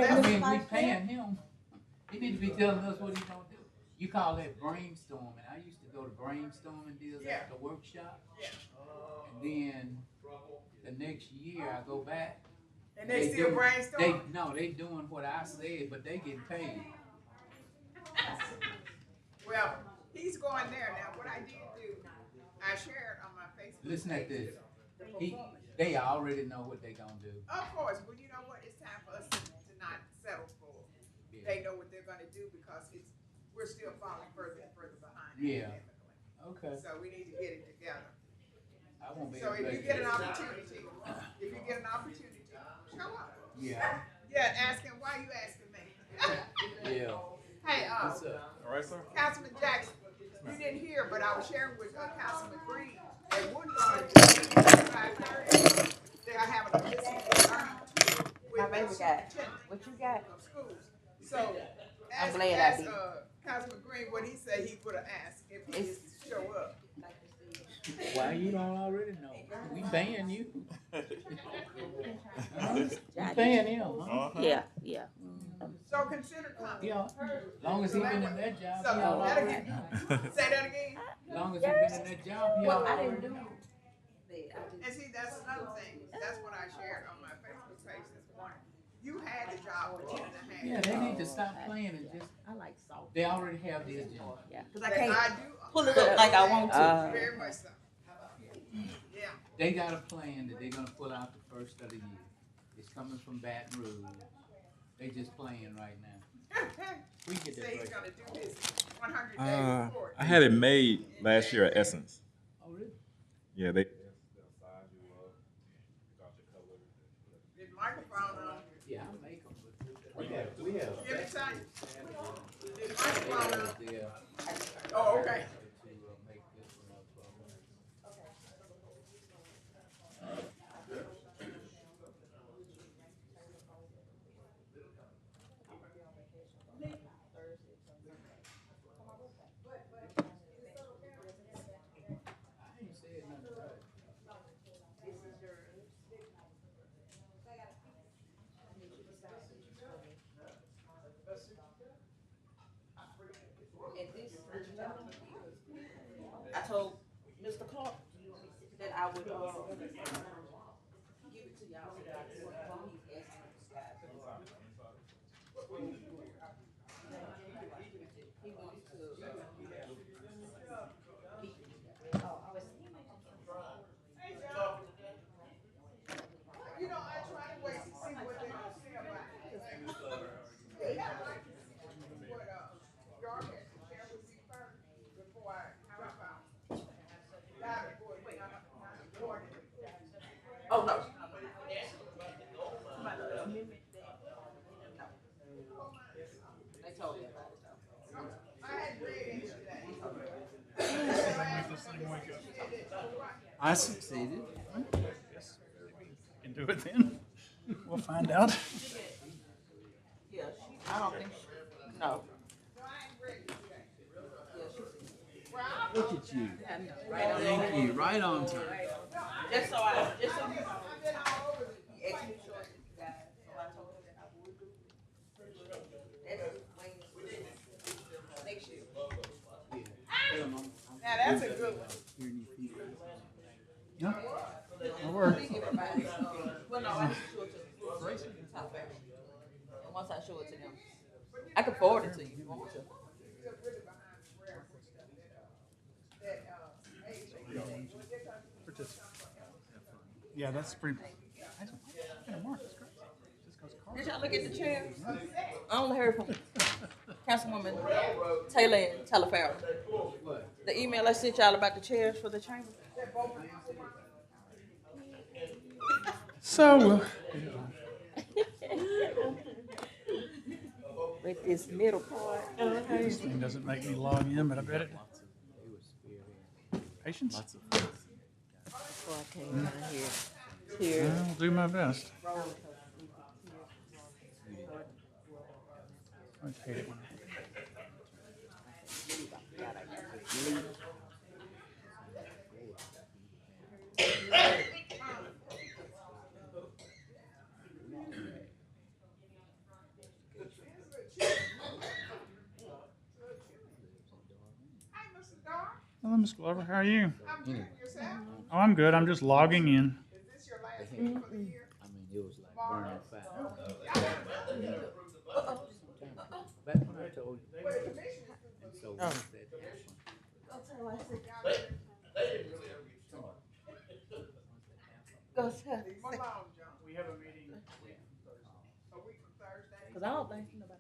I mean, we paying him. He need to be telling us what he gonna do. You call that brainstorming. I used to go to brainstorming deals at the workshop. And then the next year I go back. And they still brainstorm? They doing what I said, but they get paid. Well, he's going there now. What I did do, I shared on my Facebook Listen at page this. They already know what they gonna do. Of course, but you know what? It's time for us to not settle for. Yeah. They know what they're going to do because we're still falling further and further behind. Yeah. Academically. Okay. So we need to get it together. I won't be So able if to you make get it. an opportunity, show up. Yeah. Yeah, asking why you asking me. Yeah. Hey, What's up? All right, sir. Councilman Jackson, you didn't hear, but I was sharing with Councilman Green at Woodlawn at 5:30. They are having a listening and learning tour with My baby the got. superintendent What you got? of schools. So I'm glad I ask did. Councilman Green what he said he would have asked if he is to show up. Why you don't already know? We paying you. We paying him, huh? Yeah, yeah. So consider coming. Yeah. As long as he been in that job, So he that'll already get, know. say that again. As long as he been in that job, he Well, I already didn't do know. it. And see, that's another thing. That's what I shared on my Facebook page this morning. You had the job for 10 and a half Yeah, years. they need to stop playing and just. I like salt. They already have the agenda. Yeah, because I That can't I do pull it up like I want to. very much so. Yeah. They got a plan that they're gonna pull out the first of the year. It's coming from Baton Rouge. They just playing right now. We get Say that he's break. gonna do his 100-day report. I had it made last year at Essence. Oh, really? Yeah, they. His microphone on. Yeah, I'll make them. We have. Give me time. His microphone on. Yeah. Oh, okay. To make this one up. I ain't said nothing about it. I told Mr. Clark that I would give it to y'all so that I could work on these estimates, guys. He wants to. You know, I try to wait to see what they're gonna say about it. Yeah, I like to see what, y'all had to share with me first before I drop out. Not before, not before. Oh, no. They told me about it though. I had read into that. I succeeded. Can do it then. We'll find out. Yeah, I don't think, no. No, I ain't ready to that. Look at you. Right on. Thank you. Right on time. Just so you I've been all over the. he asked me to show it to you guys, so I told him that I would do. That's Wednesday, next year. Now, that's a good one. Yeah. That'll work. Everybody, well, no, I have to show it to Top Factory. And once I show it to them, I can forward it to you if you want me to. Yeah, that's pretty. Mark, that's great. Just goes car. Did y'all look at the chairs? I only heard from Councilwoman Taylor and Telefarrell. The email I sent y'all about the chairs for the chamber. So, With this middle part. this thing doesn't make me log in, but I bet it. Patience? Before I came in here. Tears. I'll do my best. I just hate it when Hello, Miss Glover. How are you? I'm good. Yourself? Oh, I'm good. I'm just logging in. Is this your last meeting for the year? I mean, it was like burning fat. Back when I told you. Well, the commission is And so once that happened, Go ahead. leave them alone, John. We have a meeting. A week from Thursday, Cause I don't think nobody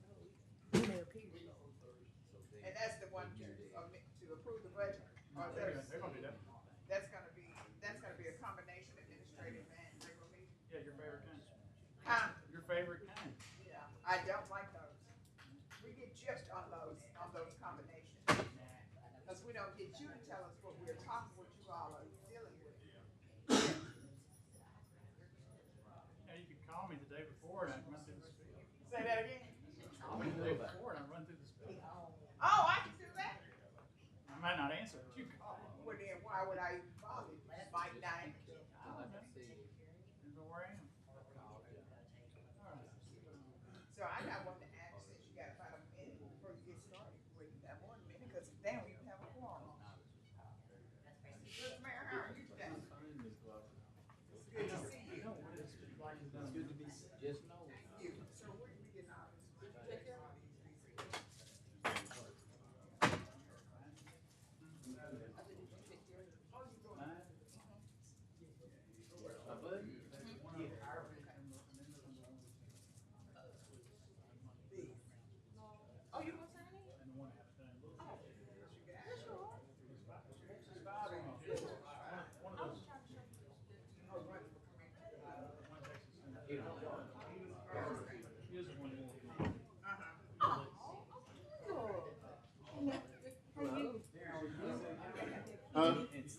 email people. and that's the one to approve the budget. Or They're gonna do that. that's gonna be a combination administrative and regular meeting. Yeah, your favorite kind. Huh? Your favorite kind. Yeah, I don't like those. We get gypped on those combinations. Cause we don't get you to tell us what we're talking, what you all are dealing with. Yeah, you could call me the day before and I'd run through the speed. Say that again? Call me the day before and I'd run through the speed. Oh, I can do that. I might not answer, but you call. Well, then why would I even bother? Might not. You know where I am. All right. So I got one to ask, since you got about a minute before you get started. Well, you got more than a minute, cause they don't even have a quorum. Good, Mayor, how are you today? It's good to see you. just know. You. So where you getting all this? Take care of all these receipts. Oh, you gonna sign it?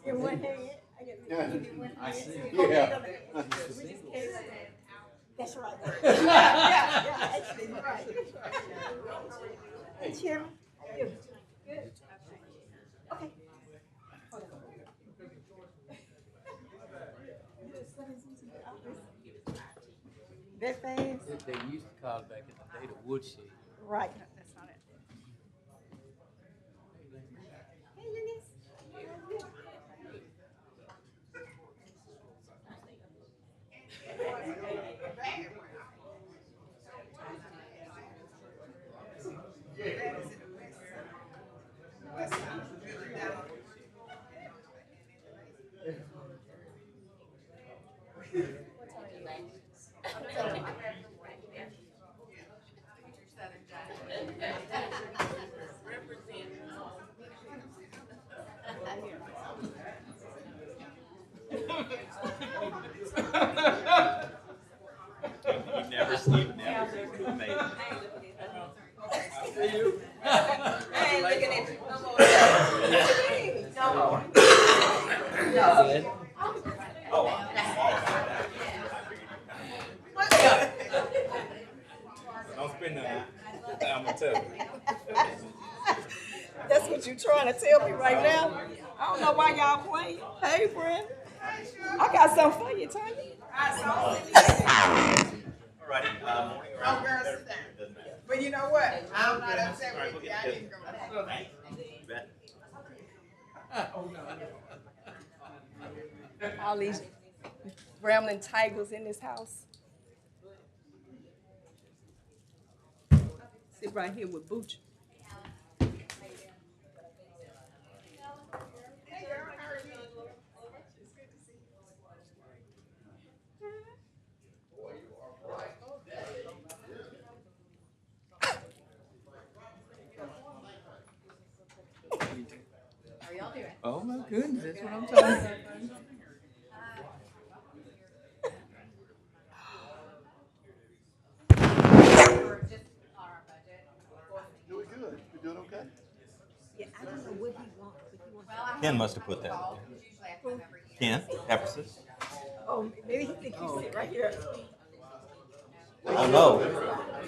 In one hand, I get in one hand. I see. Yeah. That's right. Yeah, actually, right. Hey, Chairman. How you? Good. Okay. That fast? They used to call it back in the day the woodshed. Right. That's not it. Hey, Eunice. You never made it. I ain't looking at you no more. Don't spend that. I'm gonna tell you. That's what you trying to tell me right now? I don't know why y'all playing. Hey, friend. I got something for you, Tanya. All righty, morning or Oh, girl, sit down. doesn't matter. But you know what? I'm not upset All right, with we'll you. I get didn't to go. You bet. All these rambling tigers in this house. Sit right here with Booch. Hey, girl, how are you? It's good to see you. Oh my goodness, that's what I'm talking about. Doing good. You doing okay? Yeah, I don't know what he wants, but he wants. Ken must have put that in there. Ken, Ephesus. Oh, maybe he think you sit right here. I don't know,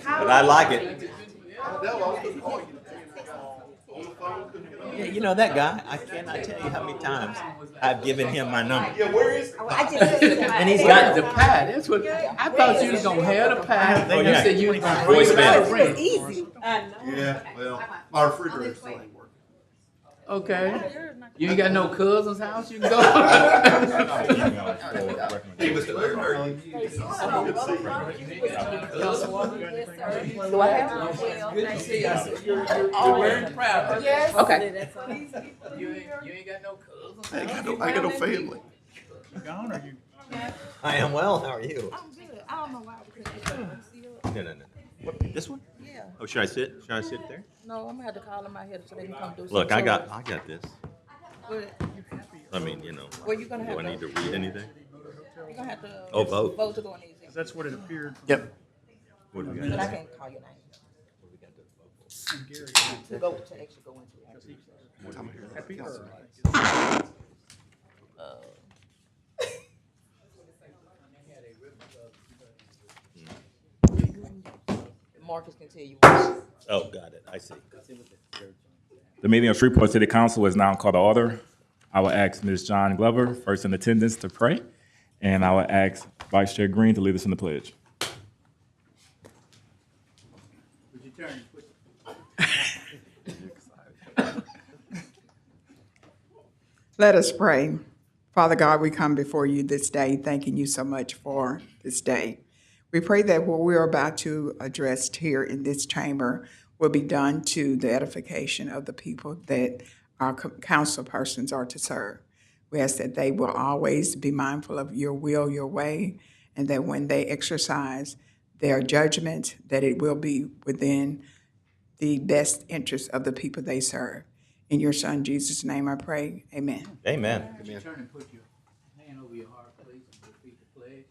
but I like it. Adele, I was going to call you. On the phone, couldn't get on. Yeah, you know that guy, I cannot tell you how many times I've given him my number. Yeah, where is? Oh, I just And he's got the pie. That's what I thought you was gonna have the pie. Oh, You yeah. said you was gonna bring it Voicemail. out. It was easy. Yeah, well, my refrigerator still ain't working. Okay. You ain't got no cousin's house you can go? Do I have? Good to see you. You're very proud. Yes. Okay. You ain't got no cousins? I got no family. You gone or you? I am well. How are you? I'm good. I don't know why we couldn't. No. What, this one? Yeah. Oh, should I sit? Should I sit there? No, I'm gonna have to call them out here so they can come do some. Look, I got chores. this. But, I mean, you know. well, you're gonna have Do I need to to. read anything? You're gonna have to. Oh, vote. Vote to go in these. That's what it appeared. Yep. What do we But I got? can't call your name. From Gary. To go to actually go into it. Happy birthday. Marcus can tell you. Oh, got it. I see. The meeting of Shreveport City Council is now called to order. I will ask Ms. John Glover, first in attendance, to pray, and I will ask Vice Chair Green to lead us in the pledge. Would you turn? Let us pray. Father God, we come before you this day, thanking you so much for this day. We pray that what we're about to address here in this chamber will be done to the edification of the people that our council persons are to serve. We ask that they will always be mindful of your will, your way, and that when they exercise their judgment, that it will be within the best interest of the people they serve. In your Son, Jesus' name, I pray. Amen. Amen. Would you turn and put your hand over your heart, please, and repeat the pledge?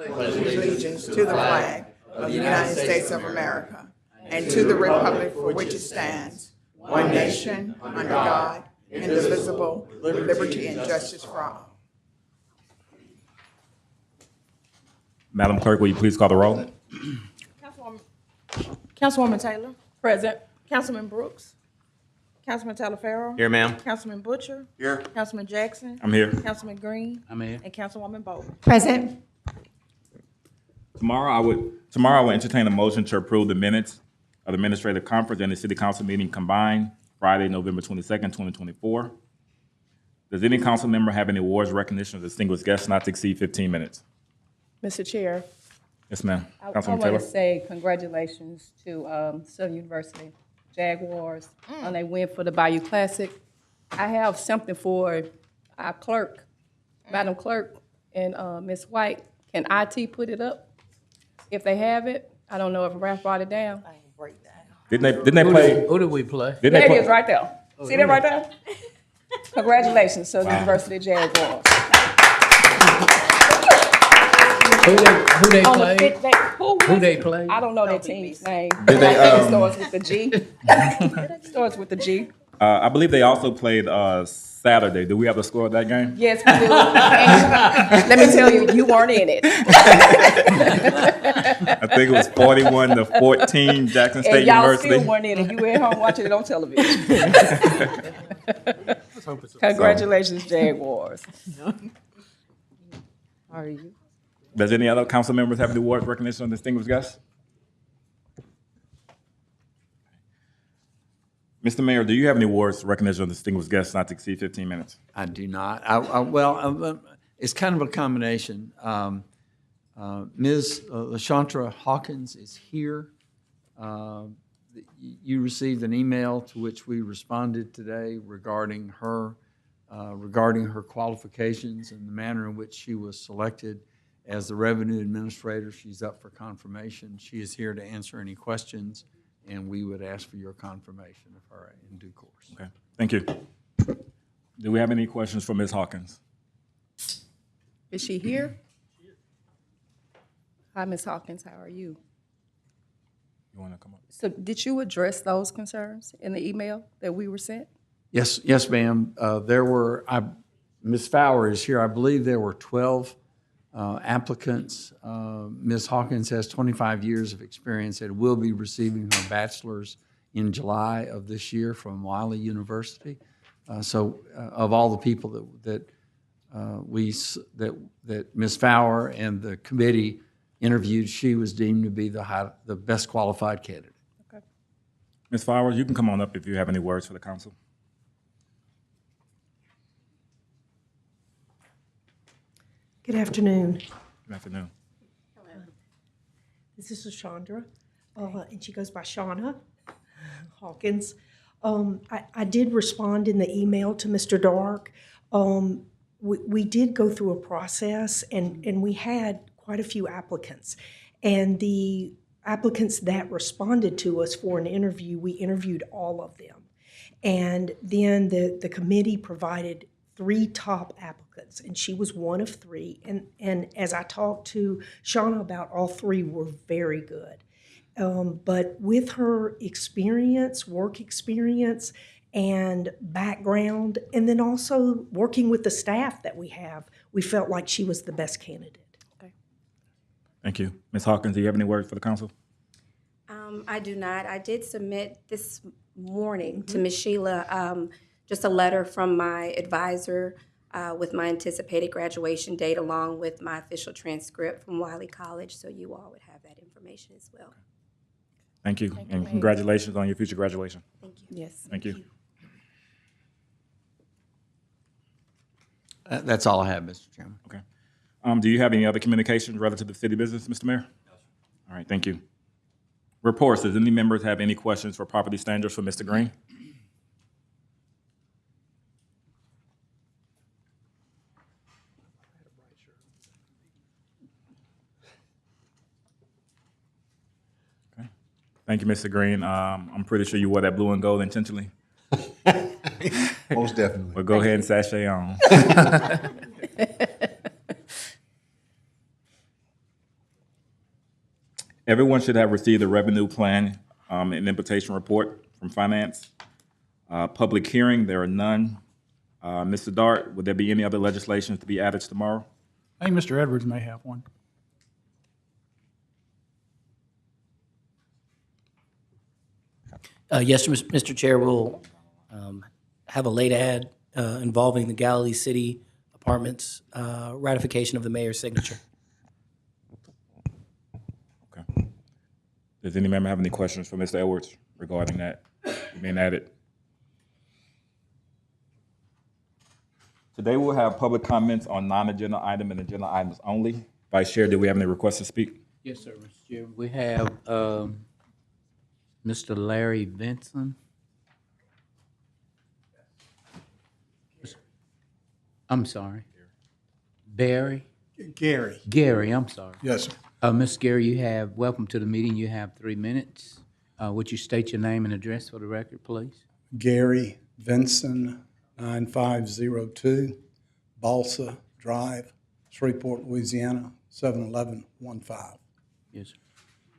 Allegiance to the flag of the United States of America and to the republic for which it stands, one nation, under God, indivisible, with liberty and justice for all. Madam Clerk, will you please call the roll? Councilwoman Taylor. Present. Councilman Brooks. Councilman Talaferro. Here, ma'am. Councilman Butcher. Here. Councilman Jackson. I'm here. Councilman Green. I'm here. And Councilwoman Bowles. Present. Tomorrow I will entertain a motion to approve the minutes of the administrative conference and the city council meeting combined Friday, November 22nd, 2024. Does any council member have any awards, recognition, or distinguished guests not to exceed 15 minutes? Mr. Chair, Yes, ma'am. I Councilwoman want Taylor. to say congratulations to Southern University Jaguars on their win for the Bayou Classic. I have something for our clerk, Madam Clerk, and Ms. White. Can IT put it up? If they have it, I don't know if Ralph brought it down. I ain't break down. Didn't they play? Who did we play? Didn't they There it play? is, right there. See that right there? Congratulations, Southern University Jaguars. Who they On the played? fifth day, Who they played? I don't know their team's name. Did they, I think it starts with the G. Starts with the G. I believe they also played Saturday. Do we have the score of that game? Yes, we do. And let me tell you, you weren't in it. I think it was 41-14, Jackson State And y'all University. still weren't in it. You were at home watching it on television. Congratulations, Jaguars. How are you? Does any other council members have the awards, recognition, or distinguished guests? Mr. Mayor, do you have any awards, recognition, or distinguished guests not to exceed 15 minutes? I do not. It's kind of a combination. Ms. LaShantra Hawkins is here. You received an email to which we responded today regarding her qualifications and the manner in which she was selected as the revenue administrator. She's up for confirmation. She is here to answer any questions, and we would ask for your confirmation of her in due course. Okay, thank you. Do we have any questions for Ms. Hawkins? Is she here? Hi, Ms. Hawkins. How are you? You want to come up? So did you address those concerns in the email that we were sent? Yes, ma'am. Ms. Fowler is here. I believe there were 12 applicants. Ms. Hawkins has 25 years of experience and will be receiving her bachelor's in July of this year from Wiley University. Of all the people that Ms. Fowler and the committee interviewed, she was deemed to be the best qualified candidate. Ms. Flowers, you can come on up if you have any words for the council. Good afternoon. Good afternoon. This is Chandra, and she goes by Shauna Hawkins. I did respond in the email to Mr. Dark. We did go through a process, and we had quite a few applicants. And the applicants that responded to us for an interview, we interviewed all of them. And then the committee provided 3 top applicants, and she was one of 3. And as I talked to Shauna about, all 3 were very good. But with her experience, work experience, and background, and then also working with the staff that we have, we felt like she was the best candidate. Thank you. Ms. Hawkins, do you have any words for the council? I do not. I did submit this morning to Ms. Sheila just a letter from my advisor with my anticipated graduation date along with my official transcript from Wiley College, so you all would have that information as well. Thank you, and congratulations on your future graduation. Thank you. Yes. Thank you. That's all I have, Mr. Chairman. Okay. Do you have any other communications relative to city business, Mr. Mayor? All right, thank you. Reports, does any members have any questions for property standards for Mr. Green? Okay. Thank you, Mr. Green. I'm pretty sure you wore that blue and gold intentionally. Most definitely. Well, go ahead and sashay on. Everyone should have received a revenue plan and invitation report from finance. Public hearing, there are none. Mr. Dart, would there be any other legislation to be added tomorrow? I think Mr. Edwards may have one. Yes, Mr. Chair, we'll have a late ad involving the Galilee City Apartments ratification of the mayor's signature. Okay. Does any member have any questions for Mr. Edwards regarding that being added? Today we'll have public comments on non-agenda item and agenda items only. Vice Chair, do we have any requests to speak? Yes, sir, Mr. Chairman. We have Mr. Larry Vinson. I'm sorry. Barry? Gary. Gary, I'm sorry. Yes, sir. Ms. Gary, you have, welcome to the meeting. You have 3 minutes. Would you state your name and address for the record, please? Gary Vinson, 9502 Balsa Drive, Shreveport, Louisiana, 71115. Yes, sir.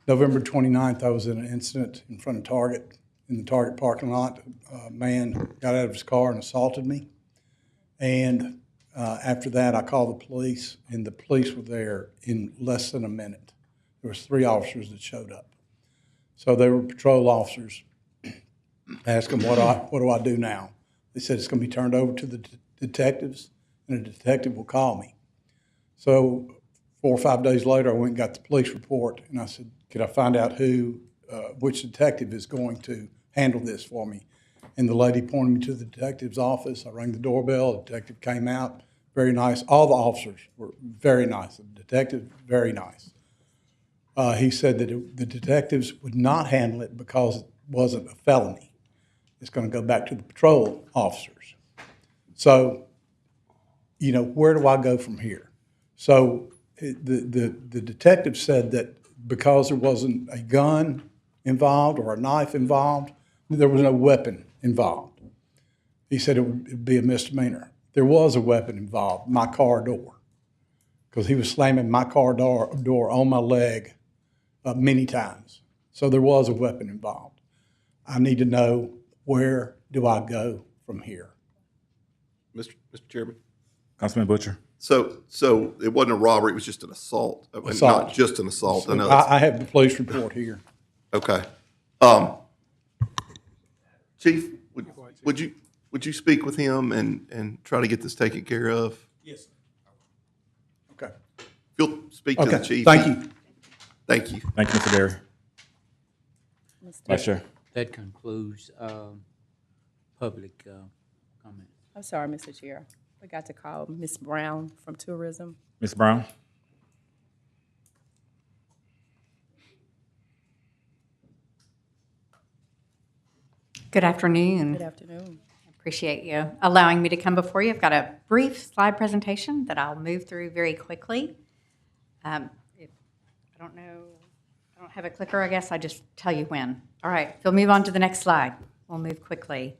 November 29th, I was in an incident in front of Target, in the Target parking lot. A man got out of his car and assaulted me. And after that, I called the police, and the police were there in less than a minute. There was 3 officers that showed up. So they were patrol officers. I asked them, what do I do now? They said it's going to be turned over to the detectives, and a detective will call me. So 4 or 5 days later, I went and got the police report, and I said, could I find out which detective is going to handle this for me? And the lady pointed me to the detective's office. I rang the doorbell. The detective came out. Very nice. All the officers were very nice. The detective, very nice. He said that the detectives would not handle it because it wasn't a felony. It's going to go back to the patrol officers. So, you know, where do I go from here? So the detective said that because there wasn't a gun involved or a knife involved, there was no weapon involved. He said it would be a misdemeanor. There was a weapon involved, my car door, because he was slamming my car door on my leg many times. So there was a weapon involved. I need to know, where do I go from here? Mr. Chairman? Councilman Butcher. So it wasn't a robbery, it was just an assault? I mean, Assault. Not just an assault? I know I have the police report here. Okay. Chief, would you speak with him and try to get this taken care of? Yes, sir. Okay. If you'll speak to the Okay, chief. thank you. Thank you. Thank you, Mr. Barry. Vice Chair. That concludes public comment. I'm sorry, Mr. Chair. Forgot to call Miss Brown from tourism. Ms. Brown? Good afternoon. Good afternoon. Appreciate you allowing me to come before you. I've got a brief slide presentation that I'll move through very quickly. I don't have a clicker, I guess I just tell you when. All right, if you'll move on to the next slide, we'll move quickly.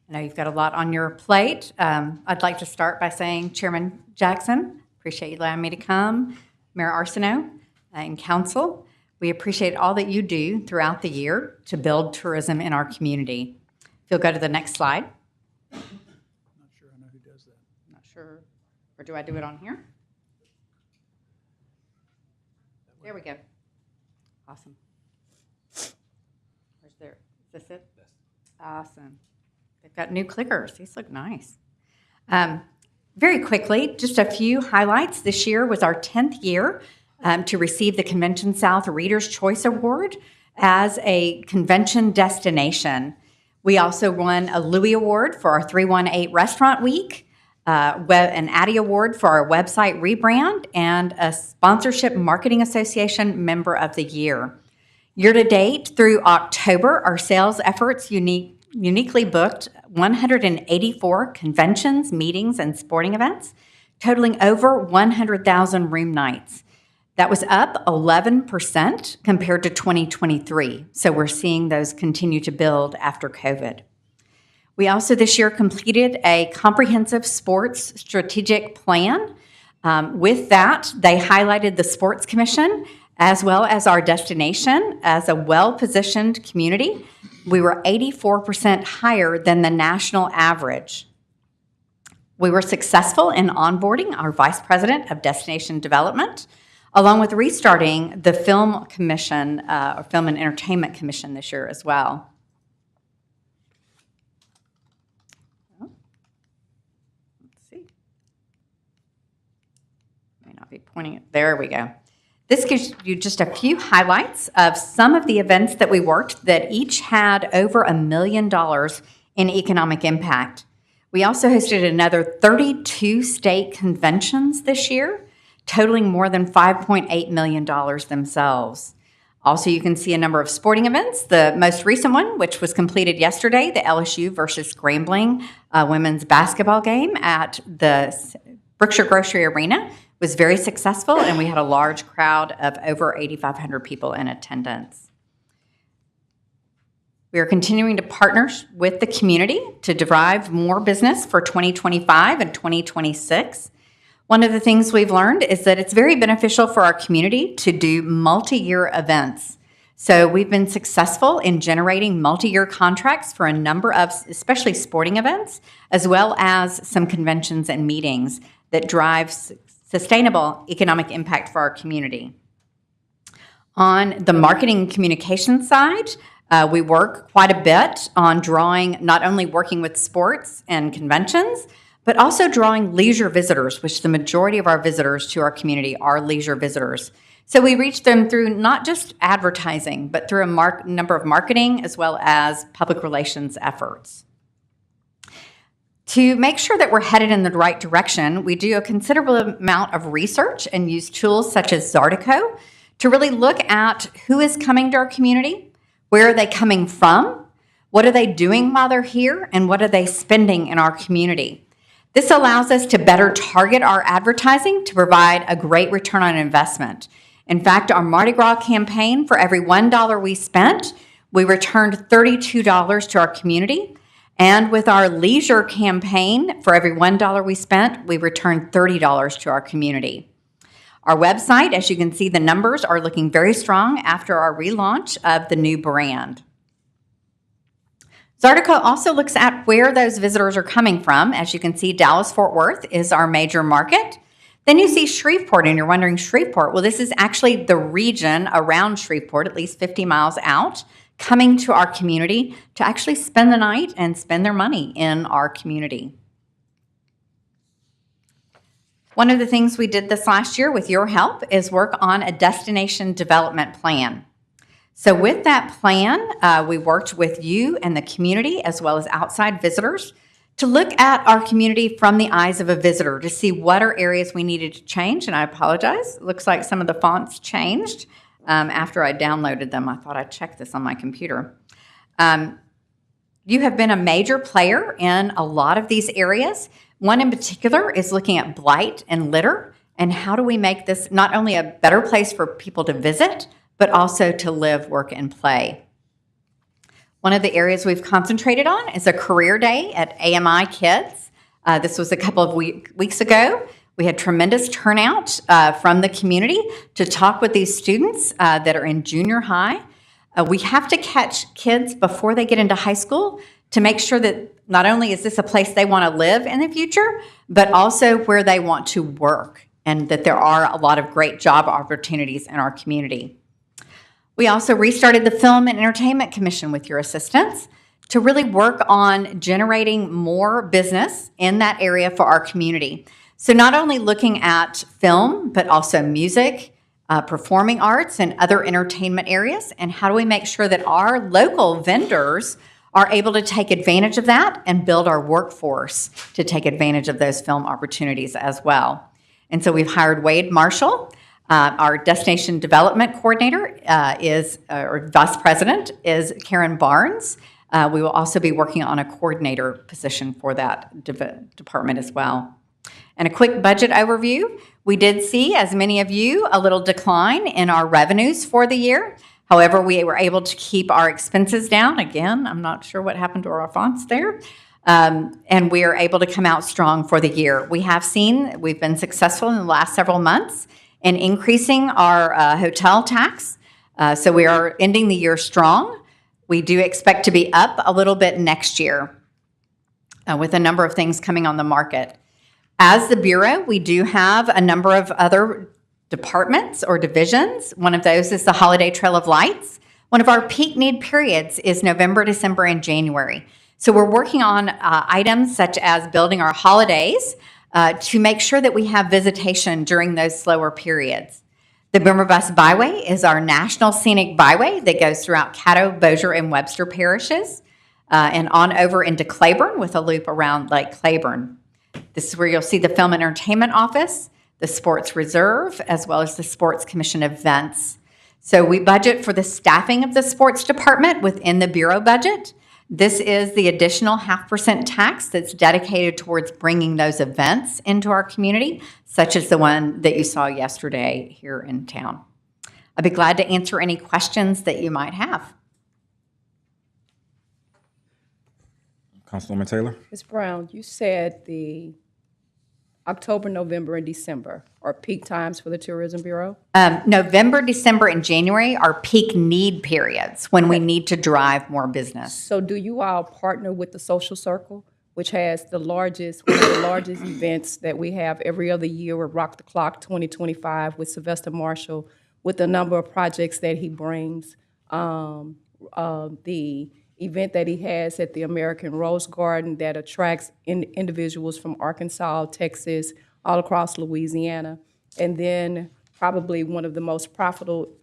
I know you've got a lot on your plate. I'd like to start by saying, Chairman Jackson, appreciate you allowing me to come. Mayor Arsenault and council, we appreciate all that you do throughout the year to build tourism in our community. If you'll go to the next slide. Not sure I know who does that. Not sure, or do I do it on here? There we go. Awesome. Is this it? Awesome. They've got new clickers. These look nice. Very quickly, just a few highlights. This year was our 10th year to receive the Convention South Reader's Choice Award as a convention destination. We also won a Louis Award for our 318 Restaurant Week, an Addy Award for our website rebrand, and a Sponsorship Marketing Association Member of the Year. Year to date through October, our sales efforts uniquely booked 184 conventions, meetings, and sporting events, totaling over 100,000 room nights. That was up 11% compared to 2023. So we're seeing those continue to build after COVID. We also this year completed a comprehensive sports strategic plan. With that, they highlighted the Sports Commission as well as our destination as a well-positioned community. We were 84% higher than the national average. We were successful in onboarding our Vice President of Destination Development, along with restarting the Film Commission, or Film and Entertainment Commission this year as well. Let's see. May not be pointing it. There we go. This gives you just a few highlights of some of the events that we worked that each had over $1 million in economic impact. We also hosted another 32 state conventions this year, totaling more than $5.8 million themselves. Also, you can see a number of sporting events. The most recent one, which was completed yesterday, the LSU versus Grambling women's basketball game at the Brookshire Grocery Arena, was very successful, and we had a large crowd of over 8,500 people in attendance. We are continuing to partner with the community to drive more business for 2025 and 2026. One of the things we've learned is that it's very beneficial for our community to do multi-year events. So we've been successful in generating multi-year contracts for a number of, especially sporting events, as well as some conventions and meetings that drive sustainable economic impact for our community. On the marketing and communication side, we work quite a bit on not only working with sports and conventions, but also drawing leisure visitors, which the majority of our visitors to our community are leisure visitors. So we reach them through not just advertising, but through a number of marketing as well as public relations efforts. To make sure that we're headed in the right direction, we do a considerable amount of research and use tools such as Zartico to really look at who is coming to our community, where are they coming from, what are they doing while they're here, and what are they spending in our community. This allows us to better target our advertising to provide a great return on investment. In fact, our Mardi Gras campaign, for every $1 we spent, we returned $32 to our community. And with our leisure campaign, for every $1 we spent, we returned $30 to our community. Our website, as you can see, the numbers are looking very strong after our relaunch of the new brand. Zartico also looks at where those visitors are coming from. As you can see, Dallas-Fort Worth is our major market. Then you see Shreveport, and you're wondering, Shreveport? Well, this is actually the region around Shreveport, at least 50 miles out, coming to our community to actually spend the night and spend their money in our community. One of the things we did this last year with your help is work on a destination development plan. So with that plan, we worked with you and the community as well as outside visitors to look at our community from the eyes of a visitor to see what are areas we needed to change. And I apologize. It looks like some of the fonts changed after I downloaded them. I thought I'd check this on my computer. You have been a major player in a lot of these areas. One in particular is looking at blight and litter, and how do we make this not only a better place for people to visit, but also to live, work, and play. One of the areas we've concentrated on is a career day at AMI Kids. This was a couple of weeks ago. We had tremendous turnout from the community to talk with these students that are in junior high. We have to catch kids before they get into high school to make sure that not only is this a place they want to live in the future, but also where they want to work, and that there are a lot of great job opportunities in our community. We also restarted the Film and Entertainment Commission with your assistance to really work on generating more business in that area for our community. So not only looking at film, but also music, performing arts, and other entertainment areas, and how do we make sure that our local vendors are able to take advantage of that and build our workforce to take advantage of those film opportunities as well. And so we've hired Wade Marshall. Our Destination Development Coordinator or Vice President is Karen Barnes. We will also be working on a coordinator position for that department as well. And a quick budget overview. We did see, as many of you, a little decline in our revenues for the year. However, we were able to keep our expenses down. Again, I'm not sure what happened to our fonts there. And we are able to come out strong for the year. We've been successful in the last several months in increasing our hotel tax. So we are ending the year strong. We do expect to be up a little bit next year with a number of things coming on the market. As the Bureau, we do have a number of other departments or divisions. One of those is the Holiday Trail of Lights. One of our peak need periods is November, December, and January. So we're working on items such as building our holidays to make sure that we have visitation during those slower periods. The Boomer Bus Byway is our national scenic byway that goes throughout Caddo, Bossier, and Webster parishes and on over into Claiborne with a loop around Lake Claiborne. This is where you'll see the Film and Entertainment Office, the Sports Reserve, as well as the Sports Commission events. So we budget for the staffing of the sports department within the Bureau budget. This is the additional 0.5% tax that's dedicated towards bringing those events into our community, such as the one that you saw yesterday here in town. I'd be glad to answer any questions that you might have. Councilwoman Taylor? Ms. Brown, you said the October, November, and December are peak times for the Tourism Bureau? November, December, and January are peak need periods when we need to drive more business. So do you all partner with the Social Circle, which has one of the largest events that we have every other year with Rock the Clock 2025 with Sylvester Marshall, with a number of projects that he brings, the event that he has at the American Rose Garden that attracts individuals from Arkansas, Texas, all across Louisiana, and then probably one of the most profitable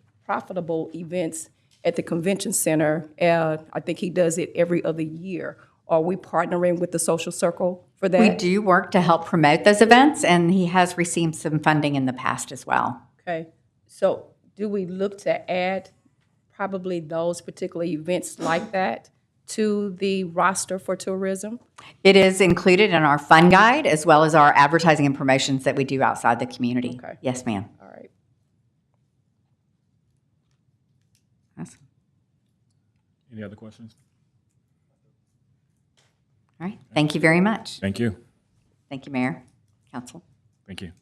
events at the Convention Center. I think he does it every other year. Are we partnering with the Social Circle for that? We do work to help promote those events, and he has received some funding in the past as well. Okay, so do we look to add probably those particular events like that to the roster for tourism? It is included in our fund guide as well as our advertising and promotions that we do outside the community. Okay. Yes, ma'am. All right. Awesome. Any other questions? All right. Thank you very much. Thank you. Thank you, Mayor, Council. Thank you.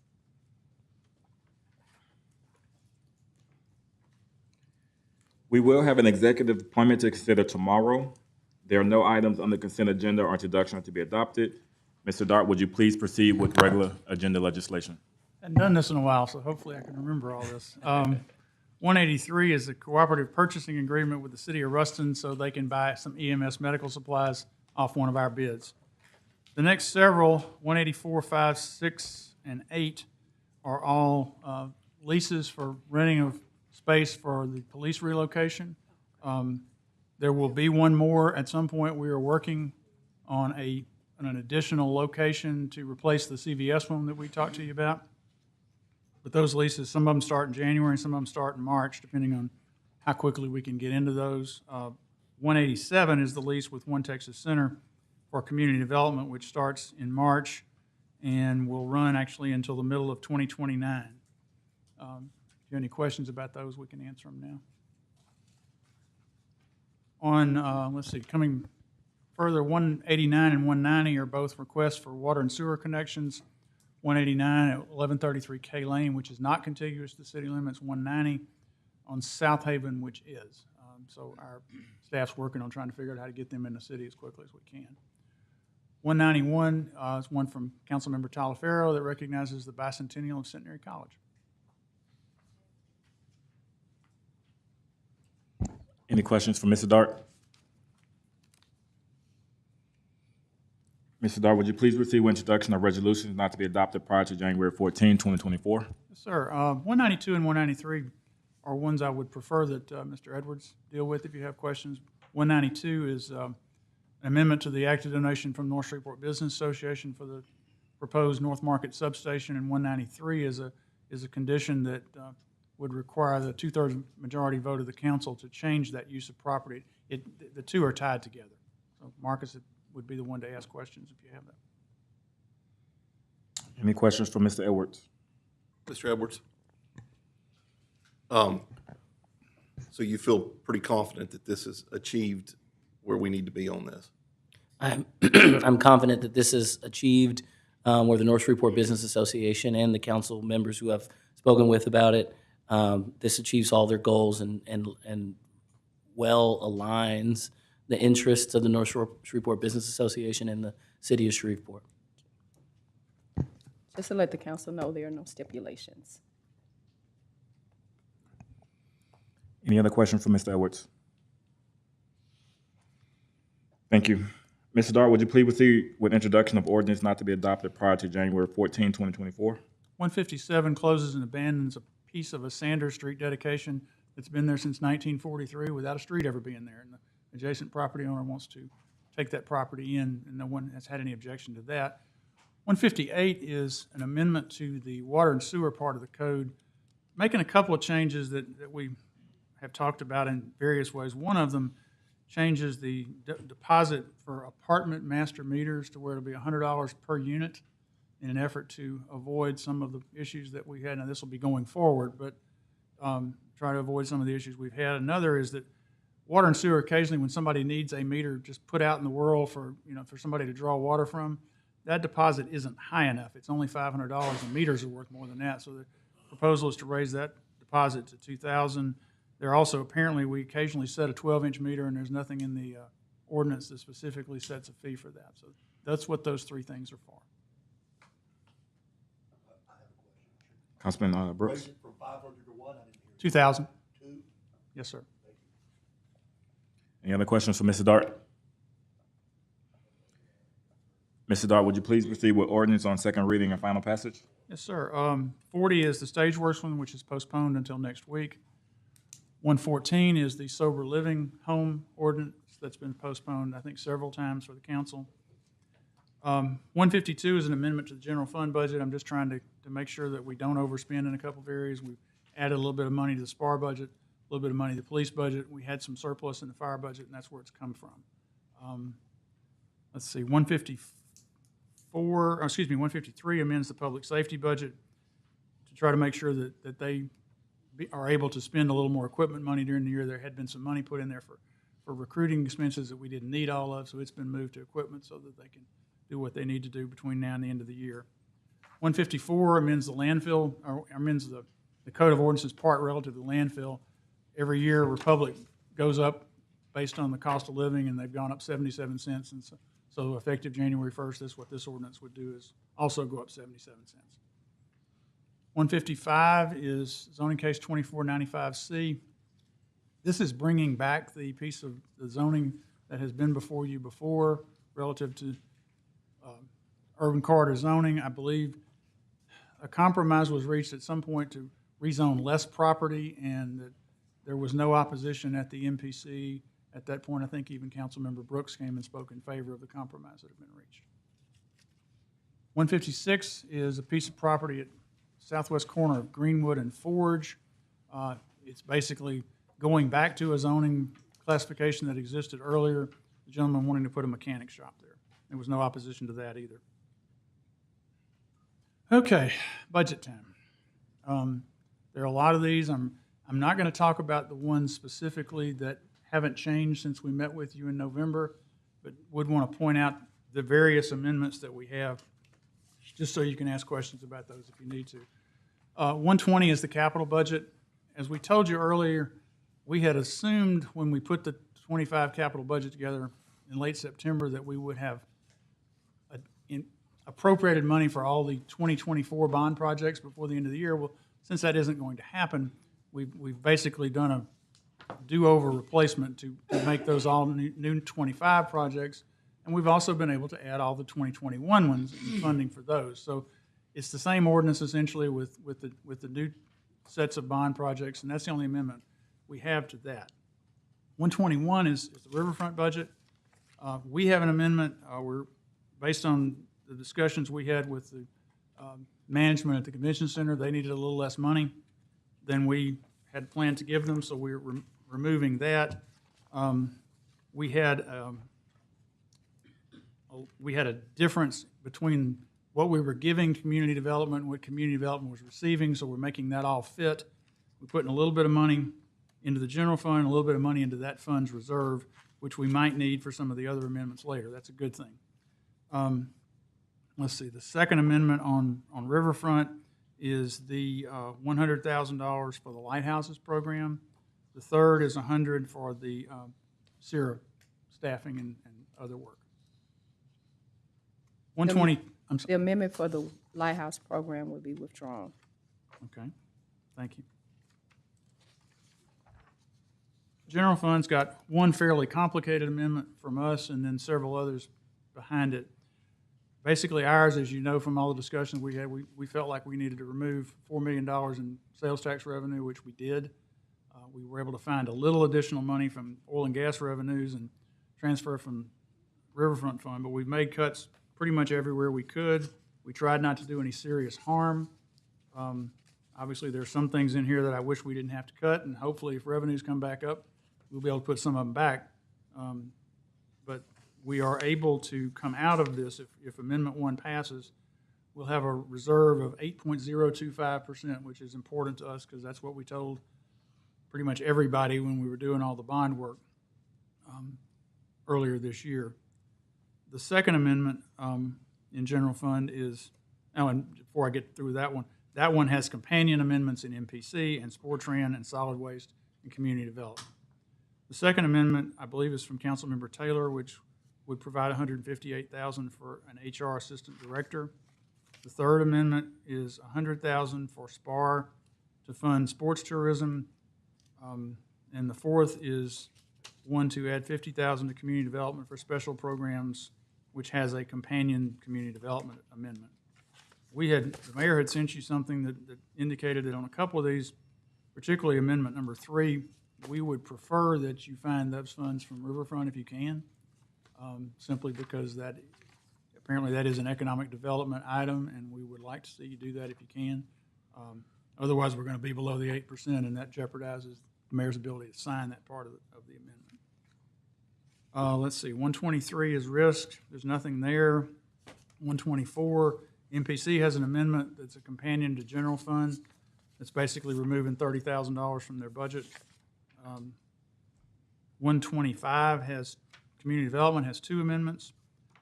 We will have an executive appointment to consider tomorrow. There are no items on the consent agenda or introduction to be adopted. Mr. Dart, would you please proceed with regular agenda legislation? I haven't done this in a while, so hopefully I can remember all this. 183 is a cooperative purchasing agreement with the city of Ruston so they can buy some EMS medical supplies off one of our bids. The next several, 184, 5, 6, and 8, are all leases for renting of space for the police relocation. There will be one more at some point. We are working on a an additional location to replace the CVS one that we talked to you about. But those leases, some of them start in January, and some of them start in March, depending on how quickly we can get into those. 187 is the lease with One Texas Center for community development, which starts in March and will run actually until the middle of 2029. If you have any questions about those, we can answer them now. On, let's see, coming further, 189 and 190 are both requests for water and sewer connections. 189 at 1133 K Lane, which is not contiguous to city limits. 190 on South Haven, which is. So our staff's working on trying to figure out how to get them in the city as quickly as we can. 191 is one from Councilmember Talaferro that recognizes the bicentennial of Centenary College. Any questions for Mr. Dart? Mr. Dart, would you please receive introduction of resolutions not to be adopted prior to January 14, 2024? Yes, sir. 192 and 193 are ones I would prefer that Mr. Edwards deal with if you have questions. 192 is an amendment to the active donation from North Shreveport Business Association for the proposed North Market substation, and 193 is a condition that would require the 2/3 majority vote of the council to change that use of property. The two are tied together. So Marcus would be the one to ask questions if you have that. Any questions for Mr. Edwards? Mr. Edwards? So you feel pretty confident that this is achieved where we need to be on this? I'm confident that this is achieved where the North Shreveport Business Association and the council members who I've spoken with about it, this achieves all their goals and well aligns the interests of the North Shreveport Business Association and the city of Shreveport. Just to let the council know, there are no stipulations. Any other questions for Mr. Edwards? Thank you. Mr. Dart, would you please proceed with introduction of ordinance not to be adopted prior to January 14, 2024? 157 closes and abandons a piece of a Sanders Street dedication that's been there since 1943 without a street ever being there. And the adjacent property owner wants to take that property in, and no one has had any objection to that. 158 is an amendment to the water and sewer part of the code, making a couple of changes that we have talked about in various ways. One of them changes the deposit for apartment master meters to where it'll be $100 per unit in an effort to avoid some of the issues that we had. Now, this will be going forward, but try to avoid some of the issues we've had. Another is that water and sewer, occasionally when somebody needs a meter just put out in the world for somebody to draw water from, that deposit isn't high enough. It's only $500, and meters are worth more than that. So the proposal is to raise that deposit to $2,000. There also, apparently, we occasionally set a 12-inch meter, and there's nothing in the ordinance that specifically sets a fee for that. So that's what those three things are for. Councilman Brooks? Raise it from 500 to what? I didn't hear. 2,000. 2? Yes, sir. Any other questions for Mr. Dart? Mr. Dart, would you please proceed with ordinance on second reading and final passage? Yes, sir. 40 is the Stageworks one, which is postponed until next week. 114 is the sober living home ordinance that's been postponed, I think, several times for the council. 152 is an amendment to the general fund budget. I'm just trying to make sure that we don't overspend in a couple of areas. We've added a little bit of money to the SPAR budget, a little bit of money to the police budget. We had some surplus in the fire budget, and that's where it's come from. Let's see, 153 amends the public safety budget to try to make sure that they are able to spend a little more equipment money during the year. There had been some money put in there for recruiting expenses that we didn't need all of, so it's been moved to equipment so that they can do what they need to do between now and the end of the year. 154 amends the landfill, or amends the Code of Ordinances part relative to the landfill. Every year, Republic goes up based on the cost of living, and they've gone up 77 cents. And so effective January 1st, that's what this ordinance would do, is also go up 77 cents. 155 is zoning case 2495C. This is bringing back the piece of the zoning that has been before you before relative to urban corridor zoning. I believe a compromise was reached at some point to rezone less property, and that there was no opposition at the MPC. At that point, I think even Councilmember Brooks came and spoke in favor of the compromise that had been reached. 156 is a piece of property at southwest corner of Greenwood and Forge. It's basically going back to a zoning classification that existed earlier. The gentleman wanting to put a mechanic shop there. There was no opposition to that either. Okay, budget time. There are a lot of these. I'm not going to talk about the ones specifically that haven't changed since we met with you in November, but would want to point out the various amendments that we have, just so you can ask questions about those if you need to. 120 is the capital budget. As we told you earlier, we had assumed when we put the 25 capital budget together in late September that we would have appropriated money for all the 2024 bond projects before the end of the year. Well, since that isn't going to happen, we've basically done a do-over replacement to make those all new 25 projects. And we've also been able to add all the 2021 ones and funding for those. So it's the same ordinance essentially with the new sets of bond projects, and that's the only amendment we have to that. 121 is the riverfront budget. We have an amendment. We're based on the discussions we had with the management at the convention center. They needed a little less money than we had planned to give them, so we're removing that. We had a difference between what we were giving community development and what community development was receiving, so we're making that all fit. We're putting a little bit of money into the general fund, a little bit of money into that fund's reserve, which we might need for some of the other amendments later. That's a good thing. Let's see, the second amendment on Riverfront is the $100,000 for the Lighthouses program. The third is $100,000 for the SIRA staffing and other work. 120, I'm sorry. The amendment for the Lighthouse program will be withdrawn. Okay, thank you. General fund's got one fairly complicated amendment from us and then several others behind it. Basically ours, as you know from all the discussions we had, we felt like we needed to remove $4 million in sales tax revenue, which we did. We were able to find a little additional money from oil and gas revenues and transfer from Riverfront Fund, but we've made cuts pretty much everywhere we could. We tried not to do any serious harm. Obviously, there are some things in here that I wish we didn't have to cut, and hopefully if revenues come back up, we'll be able to put some of them back. But we are able to come out of this, if Amendment 1 passes, we'll have a reserve of 8.025%, which is important to us because that's what we told pretty much everybody when we were doing all the bond work earlier this year. The second amendment in general fund is, and before I get through that one has companion amendments in MPC and Sportran and solid waste and community development. The second amendment, I believe, is from Councilmember Taylor, which would provide $158,000 for an HR assistant director. The third amendment is $100,000 for SPAR to fund sports tourism. And the fourth is one to add $50,000 to community development for special programs, which has a companion community development amendment. The mayor had sent you something that indicated that on a couple of these, particularly amendment number 3, we would prefer that you find those funds from Riverfront if you can, simply because apparently that is an economic development item, and we would like to see you do that if you can. Otherwise, we're going to be below the 8%, and that jeopardizes the mayor's ability to sign that part of the amendment. Let's see, 123 is risk. There's nothing there. 124, MPC has an amendment that's a companion to general fund. It's basically removing $30,000 from their budget. 125 has community development, has 2 amendments.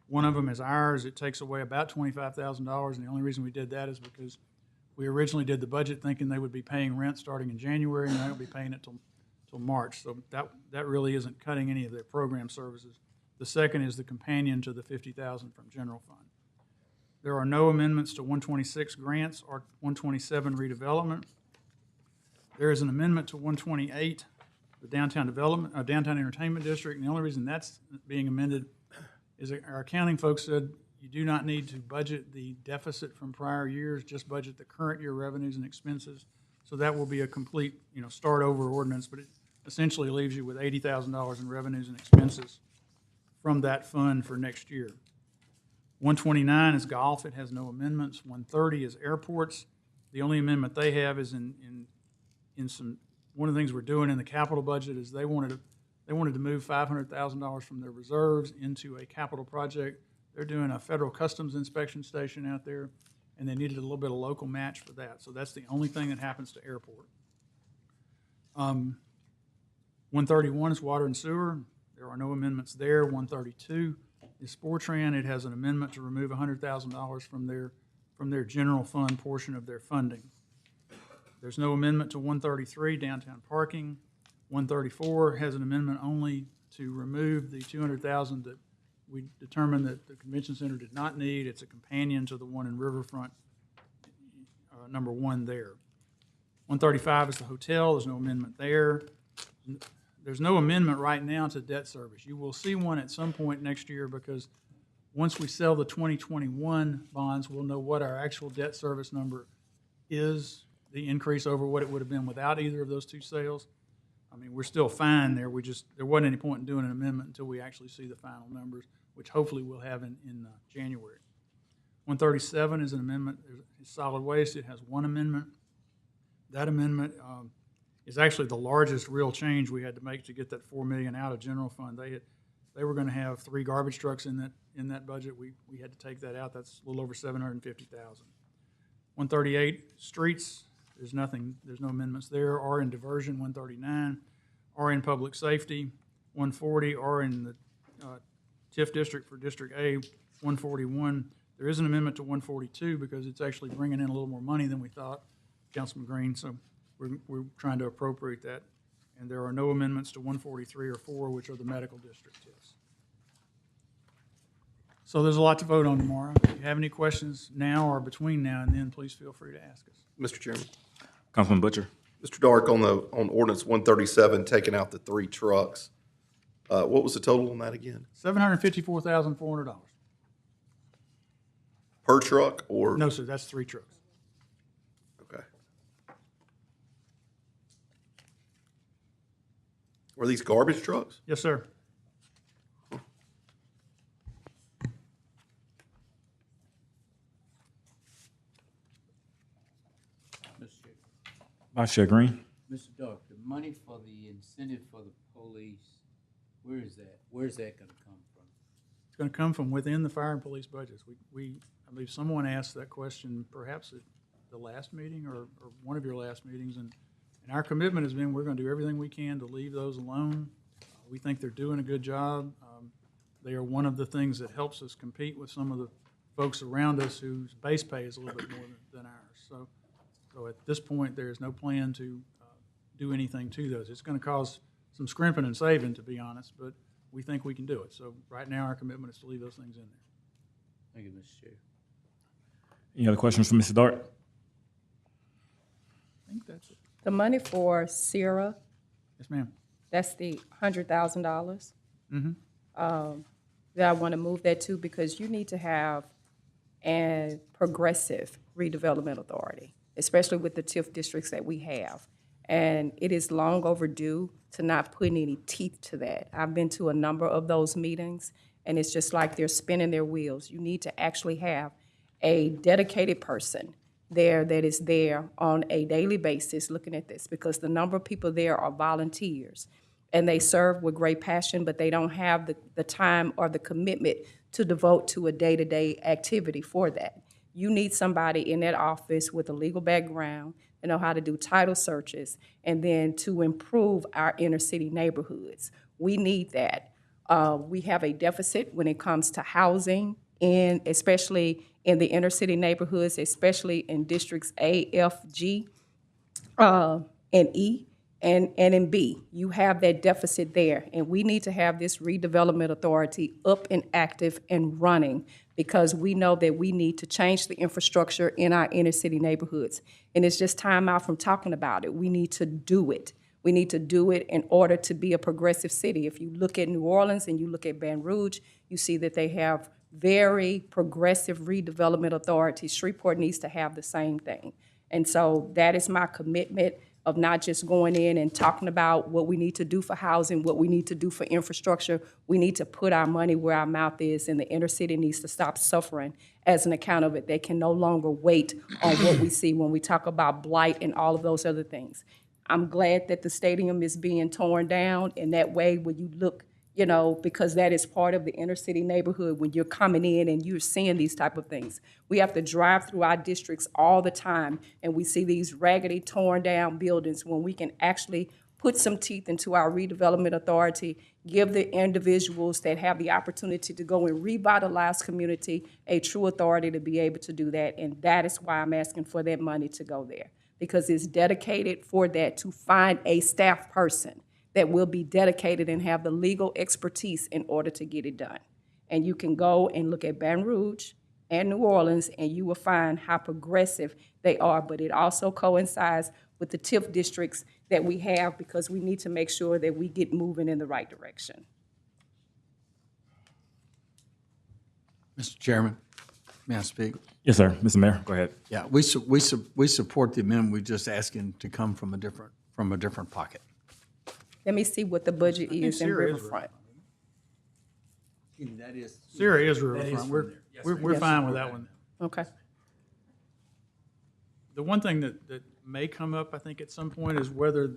One of them is ours. It takes away about $25,000, and the only reason we did that is because we originally did the budget thinking they would be paying rent starting in January, and they will be paying it till March. So that really isn't cutting any of their program services. The second is the companion to the $50,000 from general fund. There are no amendments to 126 grants or 127 redevelopment. There is an amendment to 128, the downtown entertainment district, and the only reason that's being amended is that our accounting folks said you do not need to budget the deficit from prior years, just budget the current year revenues and expenses. So that will be a complete, start over ordinance, but it essentially leaves you with $80,000 in revenues and expenses from that fund for next year. 129 is golf. It has no amendments. 130 is airports. The only amendment they have is in some, one of the things we're doing in the capital budget is they wanted to move $500,000 from their reserves into a capital project. They're doing a federal customs inspection station out there, and they needed a little bit of local match for that. So that's the only thing that happens to airport. 131 is water and sewer. There are no amendments there. 132 is Sportran. It has an amendment to remove $100,000 from their general fund portion of their funding. There's no amendment to 133, downtown parking. 134 has an amendment only to remove the $200,000 that we determined that the convention center did not need. It's a companion to the one in Riverfront, number 1 there. 135 is the hotel. There's no amendment there. There's no amendment right now to debt service. You will see one at some point next year because once we sell the 2021 bonds, we'll know what our actual debt service number is, the increase over what it would have been without either of those two sales. I mean, we're still fine there. There wasn't any point in doing an amendment until we actually see the final numbers, which hopefully we'll have in January. 137 is an amendment. It's solid waste. It has one amendment. That amendment is actually the largest real change we had to make to get that $4 million out of general fund. They were going to have 3 garbage trucks in that budget. We had to take that out. That's a little over $750,000. 138 streets. There's no amendments there. Or in diversion, 139. Or in public safety, 140. Or in the TIF district for District A, 141. There is an amendment to 142 because it's actually bringing in a little more money than we thought, Councilman Green. So we're trying to appropriate that. And there are no amendments to 143 or 4, which are the medical district TIFs. So there's a lot to vote on tomorrow. If you have any questions now or between now and then, please feel free to ask us. Mr. Chairman. Councilman Butcher. Mr. Dark, on ordinance 137, taking out the 3 trucks, what was the total on that again? $754,400. Per truck or? No, sir, that's 3 trucks. Okay. Were these garbage trucks? Yes, sir. Vice Chair Green. Mr. Dark, the money for the incentive for the police, where is that? Where's that gonna come from? It's going to come from within the fire and police budgets. I believe someone asked that question perhaps at the last meeting or one of your last meetings, and our commitment has been we're going to do everything we can to leave those alone. We think they're doing a good job. They are one of the things that helps us compete with some of the folks around us whose base pay is a little bit more than ours. So at this point, there is no plan to do anything to those. It's going to cause some scrimping and saving, to be honest, but we think we can do it. So right now, our commitment is to leave those things in there. Thank you, Mr. Chair. Any other questions for Mr. Dart? I think that's it. The money for Sierra, Yes, ma'am. that's the $100,000. Mm-hmm. That I want to move that to because you need to have a progressive redevelopment authority, especially with the TIF districts that we have. And it is long overdue to not put any teeth to that. I've been to a number of those meetings, and it's just like they're spinning their wheels. You need to actually have a dedicated person there that is there on a daily basis looking at this, because the number of people there are volunteers, and they serve with great passion, but they don't have the time or the commitment to devote to a day-to-day activity for that. You need somebody in that office with a legal background and know how to do title searches, and then to improve our inner city neighborhoods. We need that. We have a deficit when it comes to housing, and especially in the inner city neighborhoods, especially in districts A, F, G, and E, and in B. You have that deficit there, and we need to have this redevelopment authority up and active and running, because we know that we need to change the infrastructure in our inner city neighborhoods. And it's just time out from talking about it. We need to do it. We need to do it in order to be a progressive city. If you look at New Orleans and you look at Baton Rouge, you see that they have very progressive redevelopment authorities. Shreveport needs to have the same thing. And so that is my commitment of not just going in and talking about what we need to do for housing, what we need to do for infrastructure. We need to put our money where our mouth is, and the inner city needs to stop suffering as an account of it. They can no longer wait on what we see when we talk about blight and all of those other things. I'm glad that the stadium is being torn down, and that way when you look, you know, because that is part of the inner city neighborhood when you're coming in and you're seeing these type of things. We have to drive through our districts all the time and we see these raggedy, torn down buildings when we can actually put some teeth into our redevelopment authority, give the individuals that have the opportunity to go and revitalize community a true authority to be able to do that. And that is why I'm asking for that money to go there, because it's dedicated for that, to find a staff person that will be dedicated and have the legal expertise in order to get it done. And you can go and look at Baton Rouge and New Orleans, and you will find how progressive they are. But it also coincides with the TIF districts that we have, because we need to make sure that we get moving in the right direction. Mr. Chairman, may I speak? Yes, sir. Mr. Mayor, go ahead. Yeah, we support the amendment. We're just asking to come from a different pocket. Let me see what the budget is in Riverfront. That is. Syria is Riverfront. We're fine with that one. Okay. The one thing that may come up, I think, at some point is whether,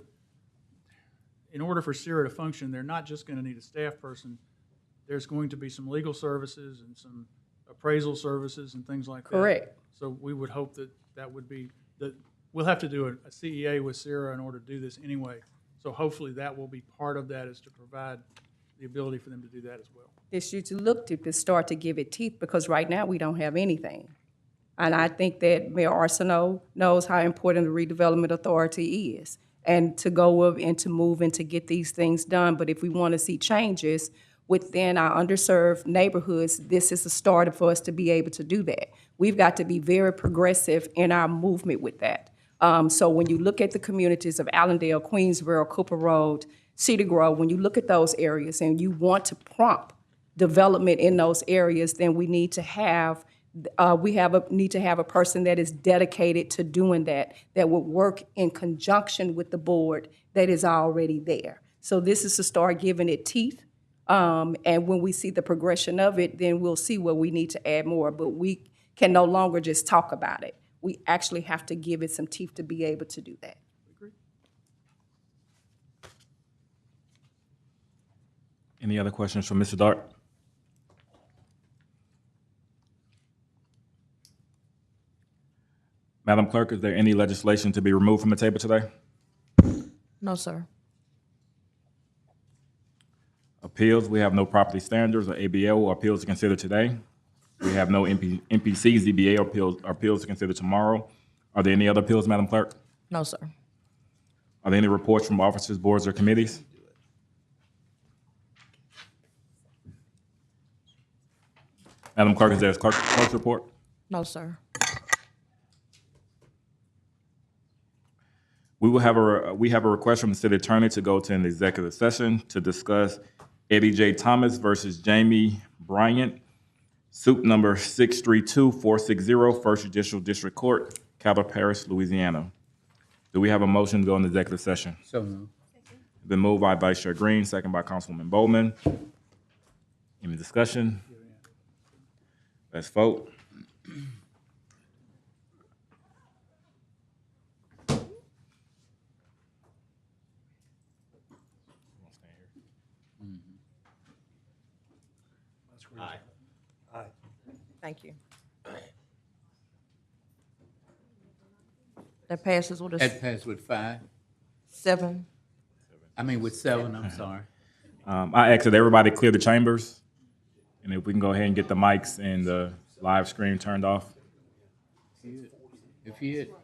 in order for Syria to function, they're not just going to need a staff person. There's going to be some legal services and some appraisal services and things like that. Correct. So we would hope that would be, that we'll have to do a CEA with Syria in order to do this anyway. So hopefully that will be part of that, is to provide the ability for them to do that as well. This should look to start to give it teeth, because right now we don't have anything. And I think that Mayor Arsenault knows how important the redevelopment authority is, and to go up and to move and to get these things done. But if we want to see changes within our underserved neighborhoods, this is a start for us to be able to do that. We've got to be very progressive in our movement with that. So when you look at the communities of Allendale, Queensboro, Cooper Road, Cedar Grove, when you look at those areas and you want to prompt development in those areas, then we need to have a person that is dedicated to doing that, that would work in conjunction with the board that is already there. So this is to start giving it teeth. And when we see the progression of it, then we'll see where we need to add more. But we can no longer just talk about it. We actually have to give it some teeth to be able to do that. Any other questions from Mr. Dart? Madam Clerk, is there any legislation to be removed from the table today? No, sir. Appeals, we have no property standards or ABL appeals to consider today. We have no MPC, ZBA appeals to consider tomorrow. Are there any other appeals, Madam Clerk? No, sir. Are there any reports from officers, boards, or committees? Madam Clerk, is there a clerk's report? No, sir. We have a request from the city attorney to go to an executive session to discuss Eddie J. Thomas versus Jamie Bryant, suit number 632460, First Judicial District Court, Cather Parish, Louisiana. Do we have a motion to go into executive session? So moved. Been moved by Vice Chair Green, second by Councilwoman Bowman. Any discussion? Let's vote. Aye. Thank you. That passes with That passed with 5. 7. I mean, with 7, I'm sorry. I ask that everybody clear the chambers, and if we can go ahead and get the mics and the live stream turned off. If you